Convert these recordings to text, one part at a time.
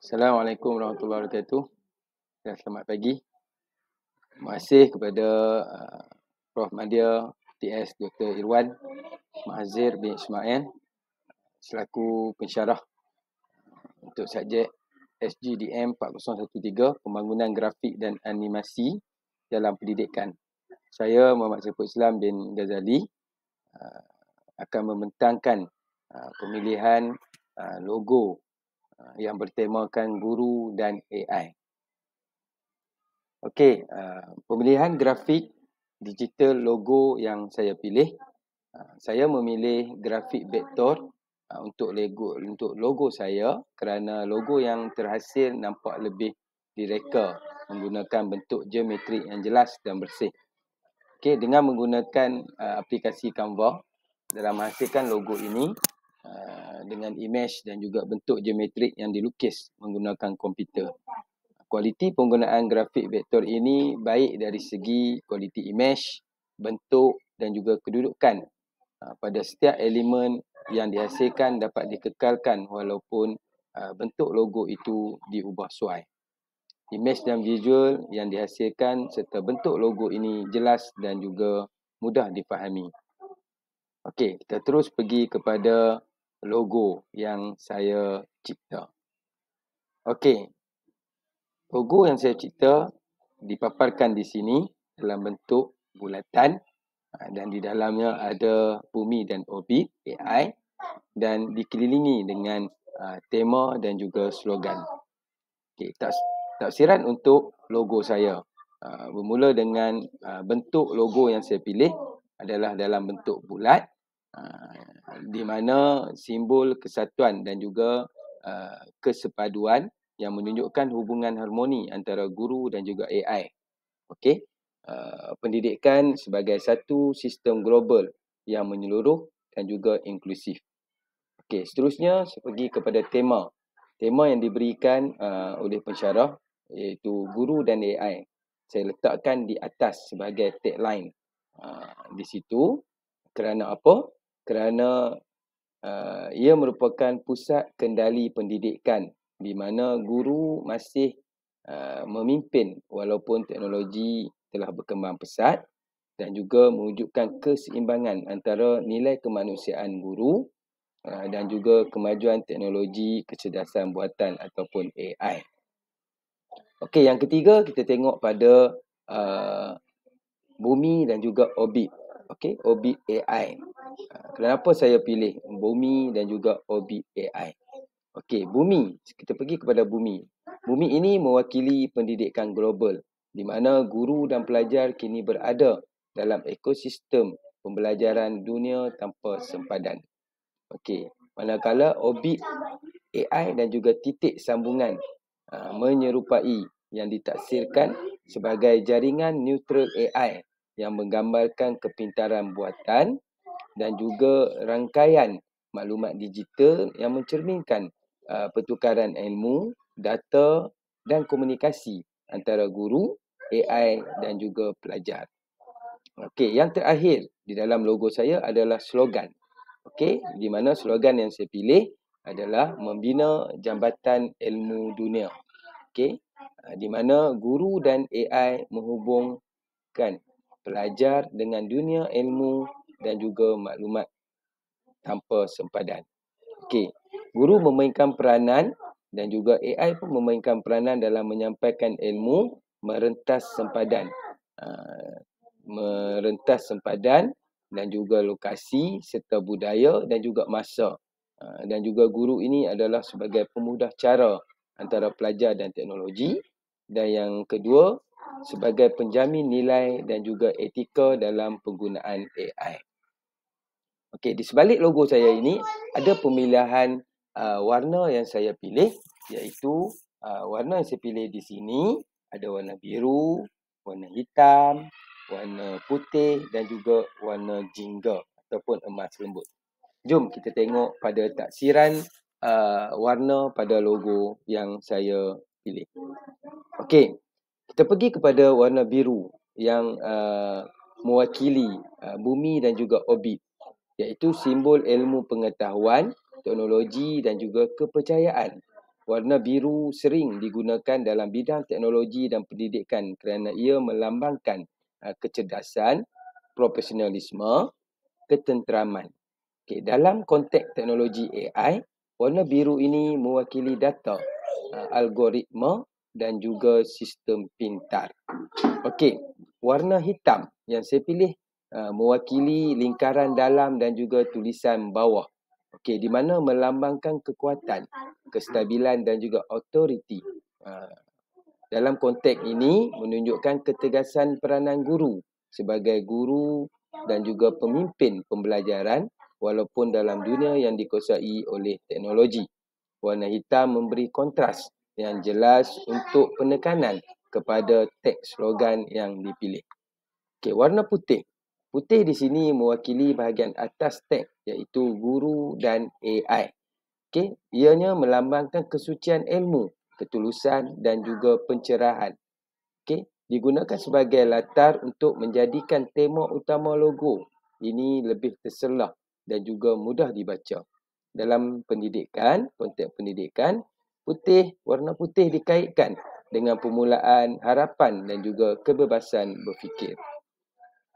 Assalamualaikum warahmatullahi wabarakatuh. Dan selamat pagi. Terima kasih kepada Prof. Madya, TS Dr. Irwan Mahazir bin Ismail selaku pensyarah untuk subjek SGDM 4013 Pembangunan Grafik dan Animasi dalam Pendidikan. Saya Muhammad Saiful Islam bin Ghazali akan membentangkan pemilihan logo yang bertemakan guru dan AI. Okey, pemilihan grafik digital logo yang saya pilih, saya memilih grafik vektor untuk logo saya kerana logo yang terhasil nampak lebih direka menggunakan bentuk geometrik yang jelas dan bersih. Okey, dengan menggunakan aplikasi Canva dalam menghasilkan logo ini dengan imej dan juga bentuk geometrik yang dilukis menggunakan komputer. Kualiti penggunaan grafik vektor ini baik dari segi kualiti imej, bentuk dan juga kedudukan pada setiap elemen yang dihasilkan dapat dikekalkan walaupun bentuk logo itu diubah suai. Imej dan visual yang dihasilkan serta bentuk logo ini jelas dan juga mudah difahami. Okey, kita terus pergi kepada logo yang saya cipta. Okey, logo yang saya cipta dipaparkan di sini dalam bentuk bulatan dan di dalamnya ada bumi dan orbit AI dan dikelilingi dengan tema dan juga slogan. Okey, tafsiran untuk logo saya bermula dengan bentuk logo yang saya pilih adalah dalam bentuk bulat di mana simbol kesatuan dan juga kesepaduan yang menunjukkan hubungan harmoni antara guru dan juga AI. Okey, pendidikan sebagai satu sistem global yang menyeluruh dan juga inklusif. Okey, seterusnya saya pergi kepada tema. Tema yang diberikan oleh pensyarah iaitu guru dan AI. Saya letakkan di atas sebagai tagline di situ. Kerana apa? Kerana ia merupakan pusat kendali pendidikan di mana guru masih memimpin walaupun teknologi telah berkembang pesat dan juga mewujudkan keseimbangan antara nilai kemanusiaan guru dan juga kemajuan teknologi kecerdasan buatan ataupun AI. Okey, yang ketiga kita tengok pada bumi dan juga orbit. Okey, orbit AI. Kenapa saya pilih bumi dan juga orbit AI? Okey, bumi. Kita pergi kepada bumi. Bumi ini mewakili pendidikan global di mana guru dan pelajar kini berada dalam ekosistem pembelajaran dunia tanpa sempadan. Okey, manakala orbit AI dan juga titik sambungan menyerupai yang ditaksirkan sebagai jaringan neutral AI yang menggambarkan kepintaran buatan dan juga rangkaian maklumat digital yang mencerminkan pertukaran ilmu, data dan komunikasi antara guru, AI dan juga pelajar. Okey, yang terakhir di dalam logo saya adalah slogan. Okey, di mana slogan yang saya pilih adalah membina jambatan ilmu dunia. Okey, di mana guru dan AI menghubungkan pelajar dengan dunia ilmu dan juga maklumat tanpa sempadan. Okey, guru memainkan peranan dan juga AI pun memainkan peranan dalam menyampaikan ilmu merentas sempadan. Merentas sempadan dan juga lokasi serta budaya dan juga masa. Dan juga guru ini adalah sebagai pemudah cara antara pelajar dan teknologi. Dan yang kedua, sebagai penjamin nilai dan juga etika dalam penggunaan AI. Okey, di sebalik logo saya ini ada pemilihan warna yang saya pilih, iaitu warna yang saya pilih di sini ada warna biru, warna hitam, warna putih dan juga warna jingga ataupun emas lembut. Jom kita tengok pada taksiran warna pada logo yang saya pilih. Okey, kita pergi kepada warna biru yang mewakili bumi dan juga orbit, iaitu simbol ilmu pengetahuan, teknologi dan juga kepercayaan. warna biru sering digunakan dalam bidang teknologi dan pendidikan kerana ia melambangkan kecerdasan, profesionalisme, ketenteraman. Okay, dalam konteks teknologi AI, warna biru ini mewakili data, algoritma dan juga sistem pintar. Okey, warna hitam yang saya pilih mewakili lingkaran dalam dan juga tulisan bawah. Okey, di mana melambangkan kekuatan, kestabilan dan juga autoriti. Dalam konteks ini menunjukkan ketegasan peranan guru sebagai guru dan juga pemimpin pembelajaran walaupun dalam dunia yang dikuasai oleh teknologi. Warna hitam memberi kontras yang jelas untuk penekanan kepada teks slogan yang dipilih. Okey, warna putih. Putih di sini mewakili bahagian atas teks iaitu guru dan AI. Okey, ianya melambangkan kesucian ilmu, ketulusan dan juga pencerahan. Okey, digunakan sebagai latar untuk menjadikan tema utama logo. Ini lebih terselah dan juga mudah dibaca. Dalam pendidikan, konteks pendidikan, warna putih dikaitkan dengan permulaan harapan dan juga kebebasan berfikir.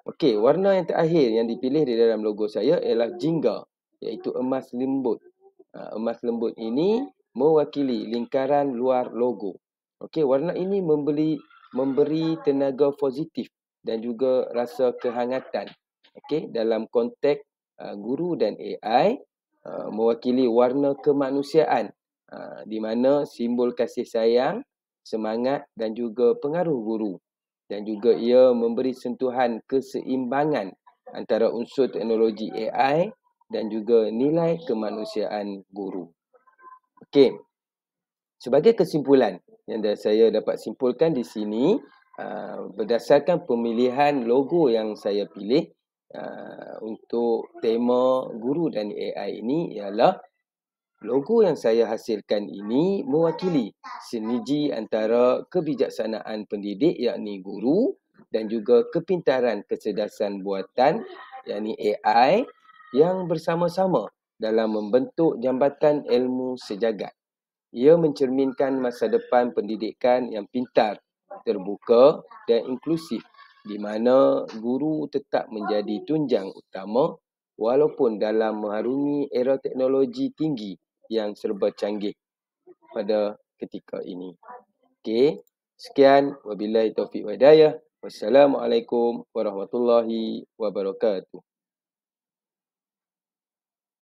Okey, warna yang terakhir yang dipilih di dalam logo saya ialah jingga, iaitu emas lembut. Emas lembut ini mewakili lingkaran luar logo. Okey, warna ini memberi tenaga positif dan juga rasa kehangatan. Okey, dalam konteks guru dan AI, mewakili warna kemanusiaan, di mana simbol kasih sayang, semangat dan juga pengaruh guru. Dan juga ia memberi sentuhan keseimbangan antara unsur teknologi AI dan juga nilai kemanusiaan guru. Okey, sebagai kesimpulan yang saya dapat simpulkan di sini, berdasarkan pemilihan logo yang saya pilih untuk tema guru dan AI ini ialah logo yang saya hasilkan ini mewakili sinergi antara kebijaksanaan pendidik yakni guru dan juga kepintaran kecerdasan buatan yakni AI yang bersama-sama dalam membentuk jambatan ilmu sejagat. Ia mencerminkan masa depan pendidikan yang pintar, terbuka dan inklusif di mana guru tetap menjadi tunjang utama walaupun dalam mengharungi era teknologi tinggi yang serba canggih pada ketika ini. Okey, sekian, wabillahi taufiq wa hidayah. Wassalamualaikum warahmatullahi wabarakatuh.